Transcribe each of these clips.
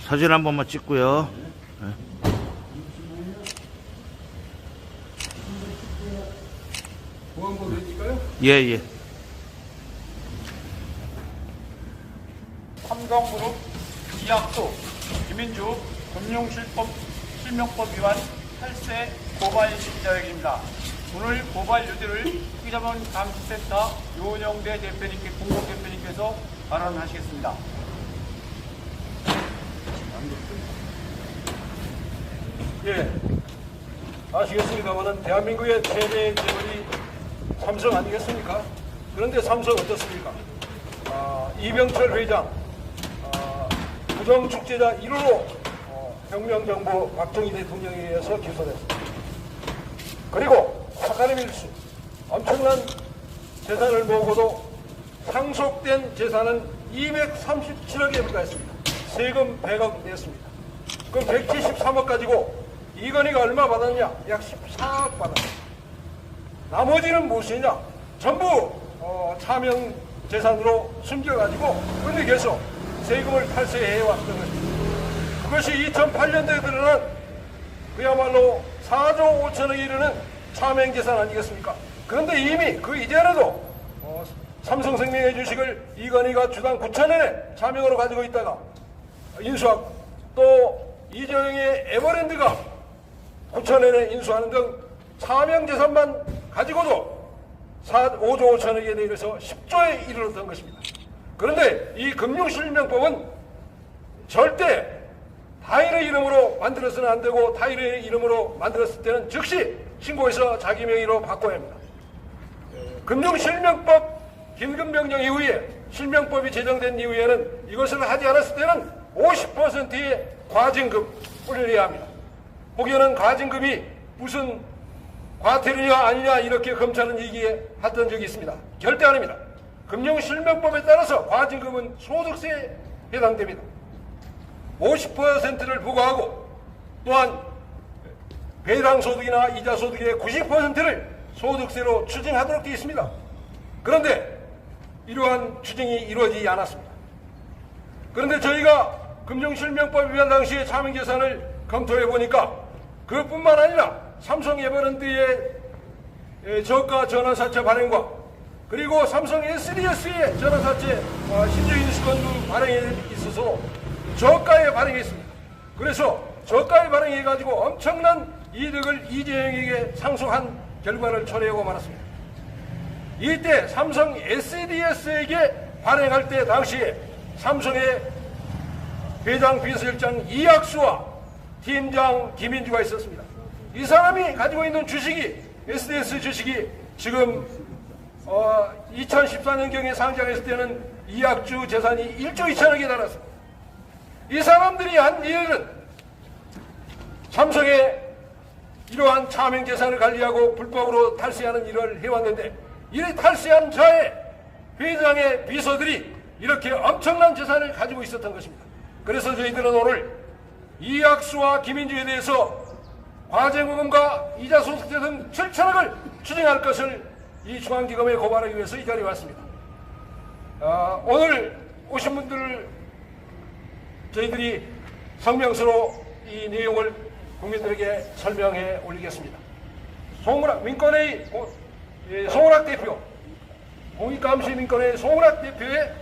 사진 한 번만 찍고요. 네. 보안번호 해줄까요? 예. 삼성그룹 이학수 김민주 금융실명법 위반 8세 고발 기자회견입니다. 오늘 고발 요지를 특이자본 감시센터 요은영대 대표님께 공동대표님께서 발언하시겠습니다. 예, 아시겠습니다만은 대한민국의 최대 재벌이 삼성 아니겠습니까? 그런데 삼성 어떻습니까? 이병철 회장 부정축제자 1호로 혁명정부 박정희 대통령에 의해서 기소됐습니다. 그리고 사카리 밀수 엄청난 재산을 모으고도 상속된 재산은 237억에 불과했습니다. 세금 100억 냈습니다. 그럼 173억 가지고 이건희가 얼마 받았냐? 약 14억 받았습니다. 나머지는 무엇이냐? 전부 차명 재산으로 숨겨가지고 은닉해서 세금을 탈세해왔던 것입니다. 그것이 2008년도에 드러난 그야말로 4조 5천억에 이르는 차명 재산 아니겠습니까? 그런데 이미 그 이전에도 삼성생명의 주식을 이건희가 주당 9천원에 차명으로 가지고 있다가 인수하고 또 이재용의 에버랜드가 9천원에 인수하는 등 차명 재산만 가지고도 5조 5천억에 내려서 10조에 이르렀던 것입니다. 그런데 이 금융실명법은 절대 타인의 이름으로 만들어서는 안 되고 타인의 이름으로 만들었을 때는 즉시 신고해서 자기 명의로 바꿔야 합니다. 금융실명법 긴급명령 이후에 실명법이 제정된 이후에는 이것을 하지 않았을 때는 50%의 과징금 올려야 합니다. 혹여는 과징금이 무슨 과태료냐 아니냐 이렇게 검찰은 얘기했던 적이 있습니다. 절대 아닙니다. 금융실명법에 따라서 과징금은 소득세에 해당됩니다. 50%를 부과하고 또한 배당소득이나 이자소득의 90%를 소득세로 추징하도록 되어 있습니다. 그런데 이러한 추징이 이루어지지 않았습니다. 그런데 저희가 금융실명법 위반 당시에 차명재산을 검토해 보니까 그것뿐만 아니라 삼성 에버랜드의 저가 전환사채 발행과 그리고 삼성 SDS의 전환사채 신주인수권도 발행에 있어서 저가에 발행했습니다. 그래서 저가에 발행해가지고 엄청난 이득을 이재용에게 상속한 결과를 초래하고 말았습니다. 이때 삼성 SDS에게 발행할 때 당시에 삼성의 회장 비서실장 이학수와 팀장 김인주가 있었습니다. 이 사람이 가지고 있는 주식이 SDS 주식이 지금 2014년경에 상장했을 때는 이학주 재산이 1조 2천억에 달았습니다. 이 사람들이 한 일은 삼성의 이러한 차명 재산을 관리하고 불법으로 탈세하는 일을 해왔는데 이 탈세한 자의 회장의 비서들이 이렇게 엄청난 재산을 가지고 있었던 것입니다. 그래서 저희들은 오늘 이학수와 김인주에 대해서 과징금과 이자소득세 등 7천억을 추징할 것을 이 중앙지검에 고발하기 위해서 이 자리에 왔습니다. 오늘 오신 분들을 저희들이 성명서로 이 내용을 국민들에게 설명해 올리겠습니다. 송문학 민권회의 송문학 대표, 공익감시민권회의 송문학 대표의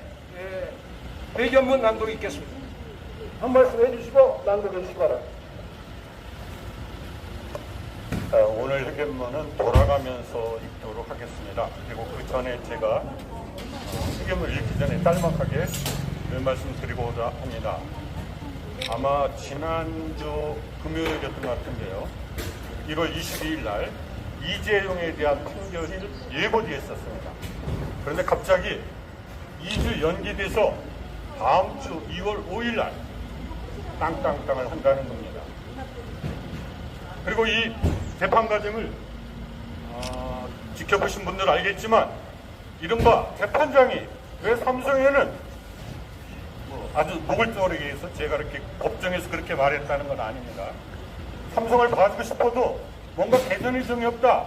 회견문 낭독이 있겠습니다. 한 말씀 해주시고 낭독해 주시기 바랍니다. 오늘 회견문은 돌아가면서 읽도록 하겠습니다. 그리고 그 전에 제가 회견문 읽기 전에 짤막하게 말씀드리고자 합니다. 아마 지난주 금요일이었던 것 같은데요. 1월 22일 날 이재용에 대한 판결이 예고되었었습니다. 그런데 갑자기 2주 연기돼서 다음 주 2월 5일 날 땅땅땅을 한다는 겁니다. 그리고 이 재판 과정을 지켜보신 분들은 알겠지만 이른바 재판장이 왜 삼성에는 아주 목을 쪼르기 위해서 제가 이렇게 법정에서 그렇게 말했다는 건 아닙니다. 삼성을 봐주고 싶어도 뭔가 개선이 정이 없다.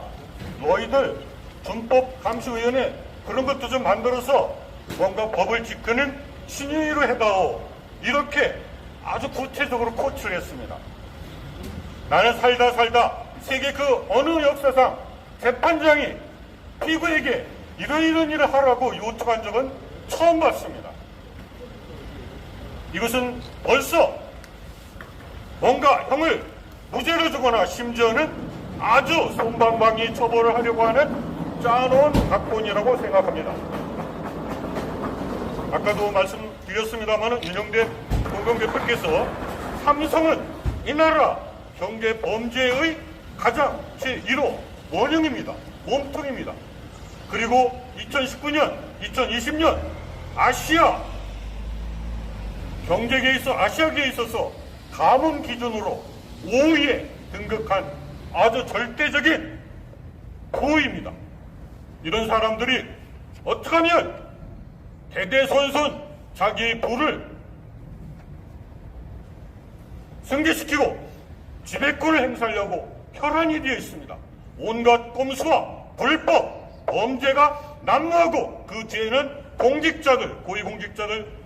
너희들 준법감시위원회 그런 것도 좀 만들어서 뭔가 법을 지키는 신의로 해다오. 이렇게 아주 구체적으로 코치를 했습니다. 나는 살다 세계 그 어느 역사상 재판장이 피고에게 이런 일을 하라고 요청한 적은 처음 봤습니다. 이것은 벌써 뭔가 형을 무죄로 주거나 심지어는 아주 솜방망이 처벌을 하려고 하는 짜놓은 각본이라고 생각합니다. 아까도 말씀드렸습니다만 윤영대 공동대표께서 삼성은 이 나라 경제 범죄의 가장 제1호 원흉입니다. 몸통입니다. 그리고 2019년, 2020년 아시아 아시아계에 있어서 가뭄 기준으로 5위에 등극한 아주 절대적인 고위입니다. 이런 사람들이 어떻게 하면 대대손손 자기의 부를 승계시키고 지배권을 행사하려고 혈안이 되어 있습니다. 온갖 꼼수와 불법, 범죄가 난무하고 그 뒤에는 공직자들, 고위공직자들,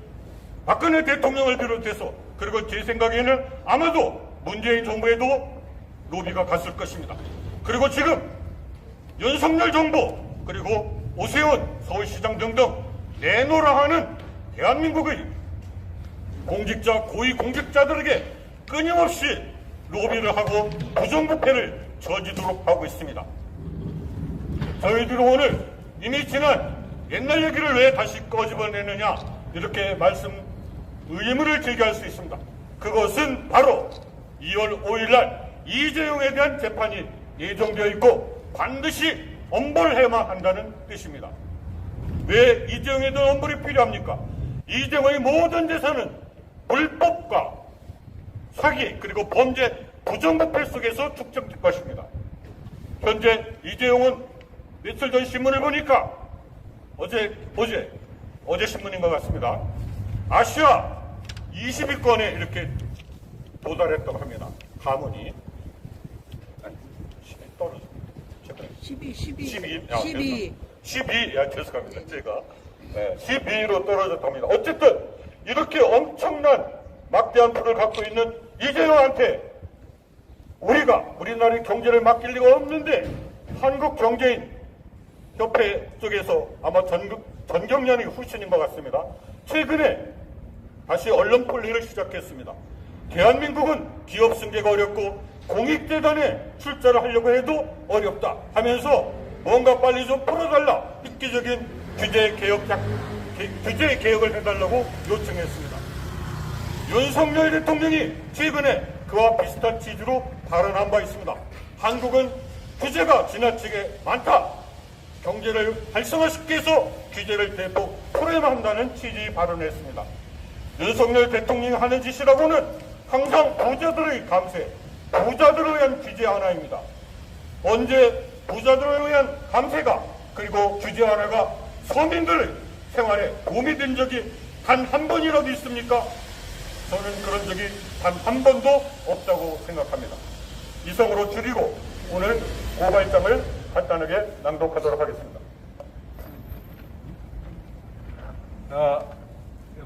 박근혜 대통령을 비롯해서, 그리고 제 생각에는 아마도 문재인 정부에도 로비가 갔을 것입니다. 그리고 지금 윤석열 정부, 그리고 오세훈 서울시장 등등 내노라 하는 대한민국의 공직자, 고위공직자들에게 끊임없이 로비를 하고 부정부패를 저지도록 하고 있습니다. 저희들은 오늘 이미 지난 옛날 얘기를 왜 다시 꺼집어내느냐, 이렇게 의문을 제기할 수 있습니다. 그것은 바로 2월 5일 날 이재용에 대한 재판이 예정되어 있고 반드시 엄벌해야만 한다는 뜻입니다. 왜 이재용에 대한 엄벌이 필요합니까? 이재용의 모든 재산은 불법과 사기 그리고 범죄 부정부패 속에서 축적될 것입니다. 현재 이재용은 며칠 전 신문을 보니까 어제 신문인 것 같습니다. 아시아 20위권에 이렇게 도달했다고 합니다. 가문이 10위 떨어져. 12. 죄송합니다. 제가 12위로 떨어졌답니다. 어쨌든 이렇게 엄청난 막대한 부를 갖고 있는 이재용한테 우리나라의 경제를 맡길 리가 없는데, 한국경제인 협회 쪽에서 아마 전경련이 후신인 것 같습니다. 최근에 다시 언론 폴리를 시작했습니다. 대한민국은 기업 승계가 어렵고 공익재단에 출자를 하려고 해도 어렵다 하면서 뭔가 빨리 좀 풀어달라, 획기적인 규제 개혁을 해달라고 요청했습니다. 윤석열 대통령이 최근에 그와 비슷한 취지로 발언한 바 있습니다. 한국은 규제가 지나치게 많다. 경제를 활성화시키기 위해서 규제를 대폭 풀어야만 한다는 취지의 발언을 했습니다. 윤석열 대통령이 하는 짓이라고는 항상 부자들의 감세, 부자들을 위한 규제 하나입니다. 언제 부자들을 위한 감세가 그리고 규제 하나가 서민들의 생활에 도움이 된 적이 단 한 번이라도 있습니까? 저는 그런 적이 단 한 번도 없다고 생각합니다. 이상으로 줄이고 오늘 고발장을 간단하게 낭독하도록 하겠습니다.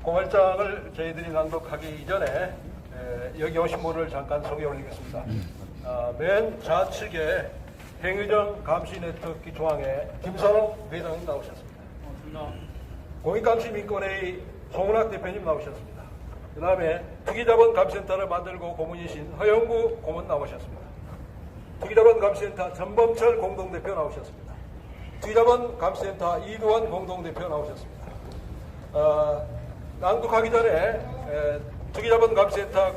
고발장을 저희들이 낭독하기 이전에 여기 오신 분을 잠깐 소개해 올리겠습니다. 맨 좌측에 행위정 감시네트워크 중앙에 김선홍 회장님 나오셨습니다. 공익감시민권회의 송은학 대표님 나오셨습니다. 그 다음에 투기자본감시센터를 만들고 고문이신 허영구 고문 나오셨습니다. 투기자본감시센터 전범철 공동대표 나오셨습니다. 투기자본감시센터 이두원 공동대표 나오셨습니다. 낭독하기 전에 투기자본감시센터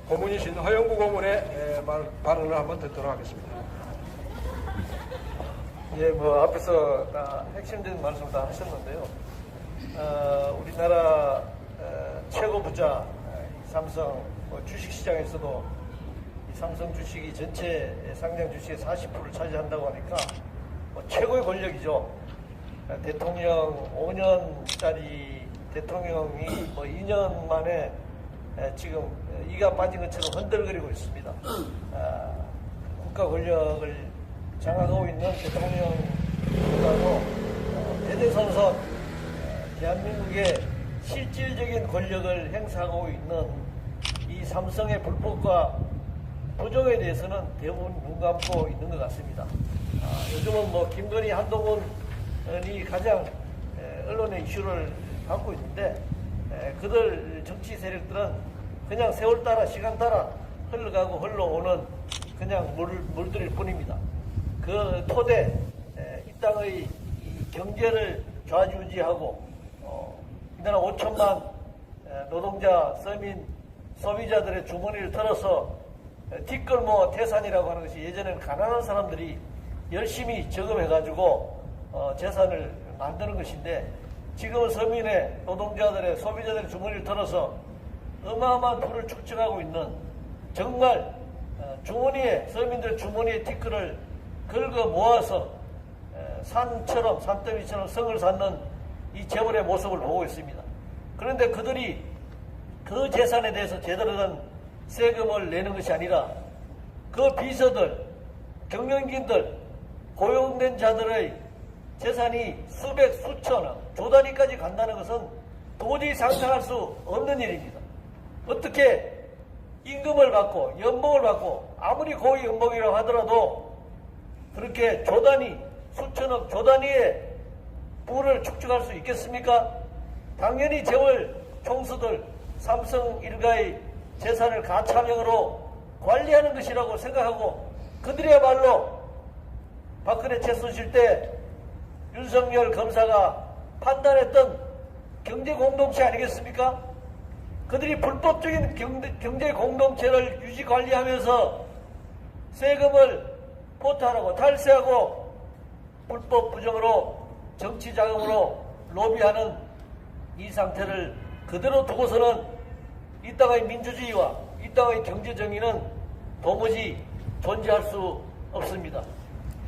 고문이신 허영구 고문의 발언을 한번 듣도록 하겠습니다. 예, 앞에서 다 핵심적인 말씀 다 하셨는데요. 우리나라 최고 부자 삼성 주식시장에서도 이 삼성 주식이 전체 상장 주식의 40%를 차지한다고 하니까 최고의 권력이죠. 대통령 5년짜리 대통령이 2년 만에 지금 이가 빠진 것처럼 흔들거리고 있습니다. 국가 권력을 장악하고 있는 대통령보다도 대대손손 대한민국의 실질적인 권력을 행사하고 있는 이 삼성의 불법과 부정에 대해서는 대부분 눈 감고 있는 것 같습니다. 요즘은 뭐 김건희, 한동훈이 가장 언론의 이슈를 갖고 있는데 그들 정치 세력들은 그냥 세월 따라 시간 따라 흘러가고 흘러오는 그냥 물들일 뿐입니다. 그 토대 이 땅의 이 경제를 좌지우지하고 이 나라 5천만 노동자, 서민, 소비자들의 주머니를 털어서 뒷걸모 태산이라고 하는 것이 예전에는 가난한 사람들이 열심히 저금해가지고 재산을 만드는 것인데 지금은 서민의 노동자들의 소비자들의 주머니를 털어서 어마어마한 부를 축적하고 있는 정말 주머니에 서민들의 주머니에 티끌을 긁어 모아서 산처럼 산더미처럼 성을 쌓는 이 재벌의 모습을 보고 있습니다. 그런데 그들이 그 재산에 대해서 제대로 된 세금을 내는 것이 아니라 그 비서들, 경영진들, 고용된 자들의 재산이 수백, 수천억, 조 단위까지 간다는 것은 도저히 상상할 수 없는 일입니다. 어떻게 임금을 받고 연봉을 받고 아무리 고위 연봉이라고 하더라도 그렇게 조 단위, 수천억, 조 단위의 부를 축적할 수 있겠습니까? 당연히 재벌 총수들, 삼성 일가의 재산을 가차명으로 관리하는 것이라고 생각하고 그들이야말로 박근혜 최순실 때 윤석열 검사가 판단했던 경제공동체 아니겠습니까? 그들이 불법적인 경제공동체를 유지관리하면서 세금을 포탈하고 탈세하고 불법 부정으로 정치자금으로 로비하는 이 상태를 그대로 두고서는 이 땅의 민주주의와 이 땅의 경제정의는 도무지 존재할 수 없습니다.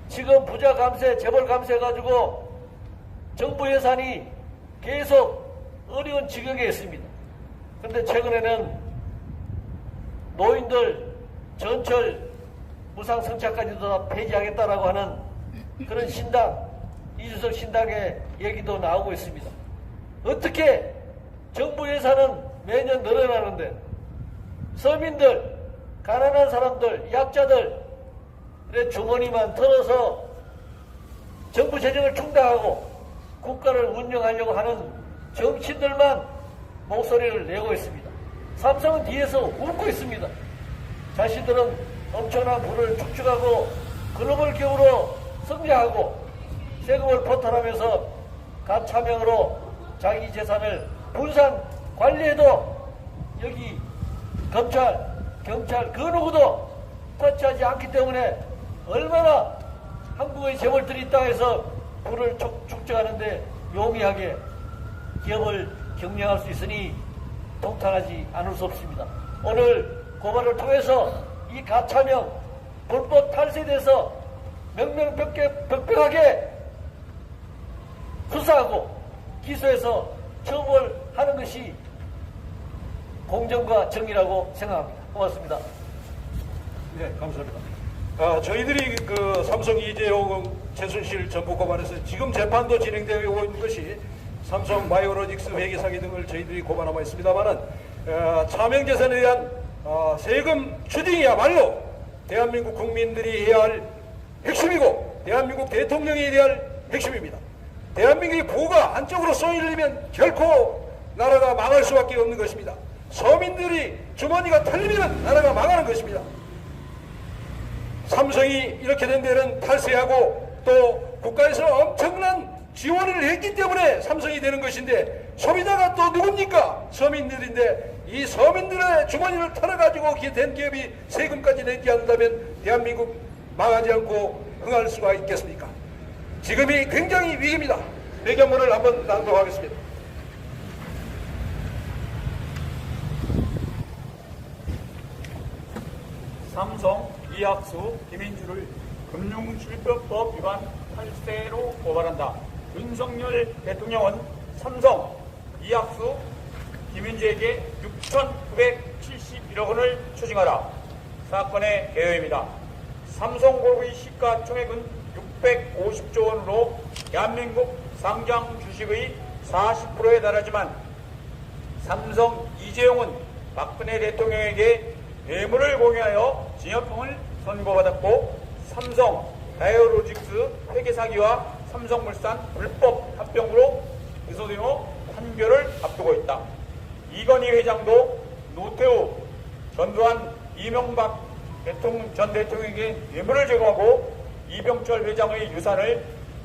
지금 부자 감세, 재벌 감세해가지고 정부 예산이 계속 어려운 지경에 있습니다. 그런데 최근에는 노인들 전철 무상 승차까지도 다 폐지하겠다라고 하는 그런 신당, 이준석 신당의 얘기도 나오고 있습니다. 어떻게 정부 예산은 매년 늘어나는데 서민들, 가난한 사람들, 약자들의 주머니만 털어서 정부 재정을 충당하고 국가를 운영하려고 하는 정치인들만 목소리를 내고 있습니다. 삼성은 뒤에서 웃고 있습니다. 자신들은 엄청난 부를 축적하고 글로벌 기업으로 성장하고 세금을 포탈하면서 가차명으로 자기 재산을 분산 관리해도 여기 검찰, 경찰 그 누구도 터치하지 않기 때문에 얼마나 한국의 재벌들이 이 땅에서 부를 축적하는데 용이하게 기업을 경영할 수 있으니 동탄하지 않을 수 없습니다. 오늘 고발을 통해서 이 가차명 불법 탈세에 대해서 명명백백하게 수사하고 기소해서 처벌하는 것이 공정과 정의라고 생각합니다. 고맙습니다. 네, 감사합니다. 저희들이 그 삼성 이재용 최순실 전부 고발해서 지금 재판도 진행되고 있는 것이 삼성 바이오로직스 회계 사기 등을 저희들이 고발하고 있습니다만은 차명 재산에 대한 세금 추징이야말로 대한민국 국민들이 해야 할 핵심이고 대한민국 대통령이 해야 할 핵심입니다. 대한민국의 부가 한쪽으로 쏘이려면 결코 나라가 망할 수밖에 없는 것입니다. 서민들이 주머니가 털리면 나라가 망하는 것입니다. 삼성이 이렇게 된 데는 탈세하고 또 국가에서 엄청난 지원을 했기 때문에 삼성이 되는 것인데 소비자가 또 누굽니까? 서민들인데 이 서민들의 주머니를 털어가지고 된 기업이 세금까지 내지 않는다면 대한민국 망하지 않고 흥할 수가 있겠습니까? 지금이 굉장히 위기입니다. 배경문을 한번 낭독하겠습니다. 삼성, 이학수, 김인주를 금융실명법 위반 탈세로 고발한다. 윤석열 대통령은 삼성, 이학수, 김인주에게 6,971억 원을 추징하라. 사건의 개요입니다. 삼성그룹의 시가총액은 650조 원으로 대한민국 상장 주식의 40%에 달하지만 삼성 이재용은 박근혜 대통령에게 뇌물을 공유하여 징역형을 선고받았고 삼성 바이오로직스 회계 사기와 삼성물산 불법 합병으로 기소된 후 판결을 앞두고 있다. 이건희 회장도 노태우, 전두환, 이명박 전 대통령에게 뇌물을 제공하고 이병철 회장의 유산을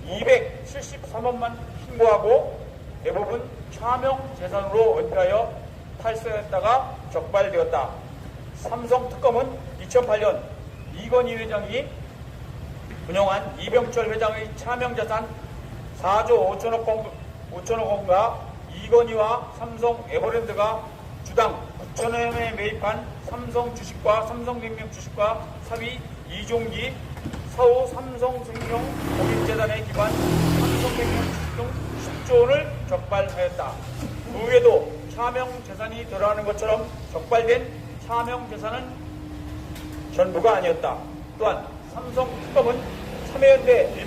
273원만 신고하고 대부분 차명 재산으로 은폐하여 탈세했다가 적발되었다. 삼성 특검은 2008년 이건희 회장이 운영한 이병철 회장의 차명 자산 4조 5천억 원과 이건희와 삼성 에버랜드가 주당 9천 원에 매입한 삼성 주식과 삼성생명 주식과 사위 이종기 사후 삼성생명 공익재단에 기반 삼성생명 주식 등 10조 원을 적발하였다. 그 외에도 차명 재산이 들어가는 것처럼 적발된 차명 재산은 전부가 아니었다. 또한 삼성 특검은 참여연대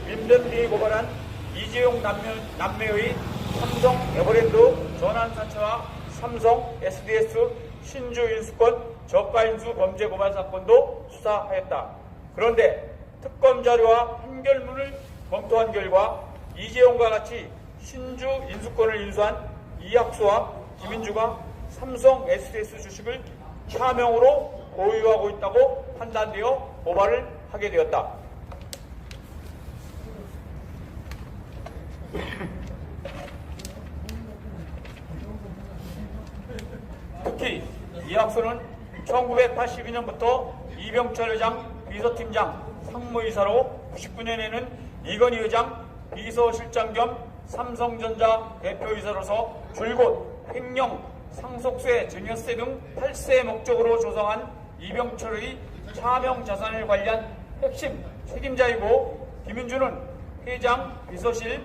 민변비에 고발한 이재용 남매의 삼성 에버랜드 전환사채와 삼성 SDS 신주 인수권 저가인수 범죄 고발 사건도 수사하였다. 그런데 특검 자료와 판결문을 검토한 결과 이재용과 같이 신주 인수권을 인수한 이학수와 김인주가 삼성 SDS 주식을 차명으로 보유하고 있다고 판단되어 고발을 하게 되었다. 특히 이학수는 1982년부터 이병철 회장 비서팀장 상무이사로 99년에는 이건희 회장 비서실장 겸 삼성전자 대표이사로서 줄곧 횡령, 상속세, 증여세 등 탈세 목적으로 조성한 이병철의 차명 자산을 관리한 핵심 책임자이고 김인주는 회장, 비서실,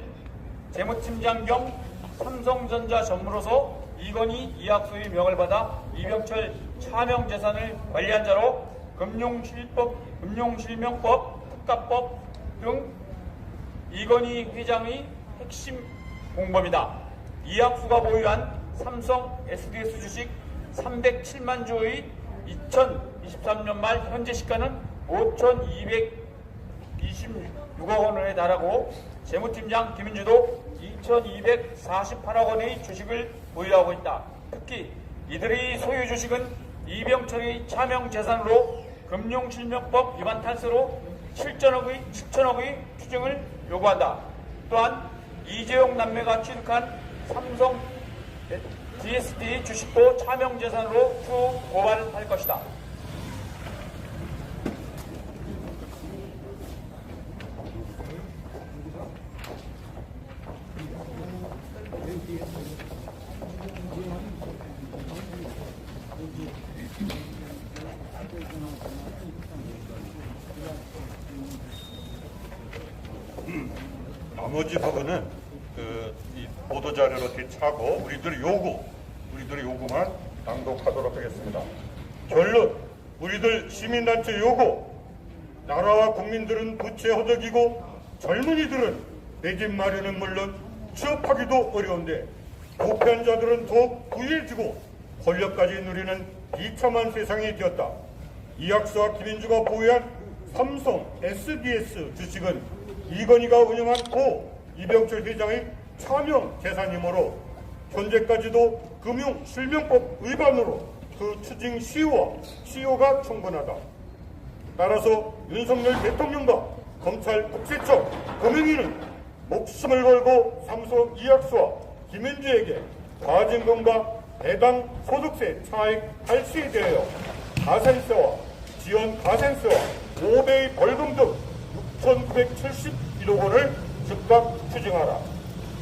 재무팀장 겸 삼성전자 전무로서 이건희, 이학수의 명을 받아 이병철 차명 재산을 관리한 자로 금융실명법, 특가법 등 이건희 회장의 핵심 공범이다. 이학수가 보유한 삼성 SDS 주식 307만 주의 2023년 말 현재 시가는 5,226억 원에 달하고 재무팀장 김인주도 2,248억 원의 주식을 보유하고 있다. 특히 이들의 소유 주식은 이병철의 차명 재산으로 금융실명법 위반 탈세로 7천억의 추징을 요구한다. 또한 이재용 남매가 취득한 삼성 DSD 주식도 차명 재산으로 추후 고발할 것이다. 나머지 부분은 이 보도자료로 이렇게 차고 우리들의 요구만 낭독하도록 하겠습니다. 결론, 우리들 시민단체 요구, 나라와 국민들은 부채 허덕이고 젊은이들은 내 집 마련은 물론 취업하기도 어려운데 부패한자들은 더욱 부유해지고 권력까지 누리는 비참한 세상이 되었다. 이학수와 김인주가 보유한 삼성 SDS 주식은 이건희가 운영한 고 이병철 회장의 차명 재산이므로 현재까지도 금융실명법 위반으로 그 추징 시효가 충분하다. 따라서 윤석열 대통령과 검찰 국세청 금융위는 목숨을 걸고 삼성 이학수와 김인주에게 과징금과 배당 소득세 차액 탈취에 대하여 가산세와 지연 가산세와 5배의 벌금 등 6,971억 원을 즉각 추징하라.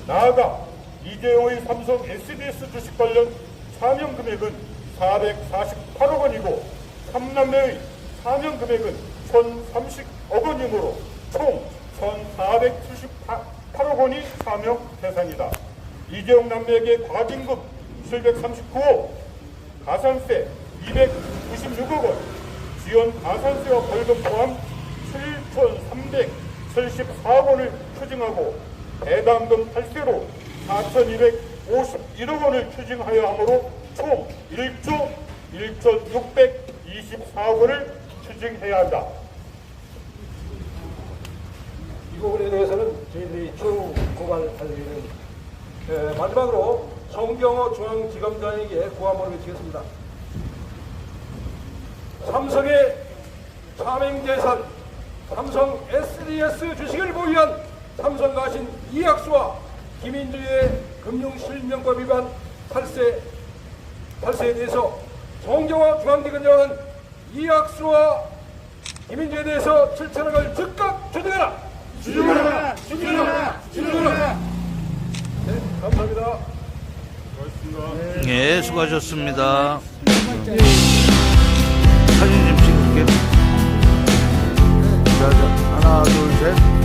나아가 이재용의 삼성 SDS 주식 관련 차명 금액은 448억 원이고 삼남매의 차명 금액은 1,030억 원이므로 총 1,478억 원이 차명 재산이다. 이재용 남매에게 과징금 739억, 가산세 296억 원, 지연 가산세와 벌금 포함 7,374억 원을 추징하고 배당금 탈세로 4,251억 원을 추징하여 하므로 총 1조 1,624억 원을 추징해야 한다. 이 부분에 대해서는 저희들이 추후 고발할 일은 마지막으로 송경호 중앙지검장에게 구함을 외치겠습니다. 삼성의 차명재산, 삼성 SDS 주식을 보유한 삼성 가신 이학수와 김인주의 금융실명법 위반 탈세에 대해서 송경호 중앙지검장은 이학수와 김인주에 대해서 7천억을 즉각 추징하라! 추징하라! 추징하라! 추징하라! 네, 감사합니다. 예, 수고하셨습니다. 사진 좀 찍을게. 자, 하나, 둘, 셋.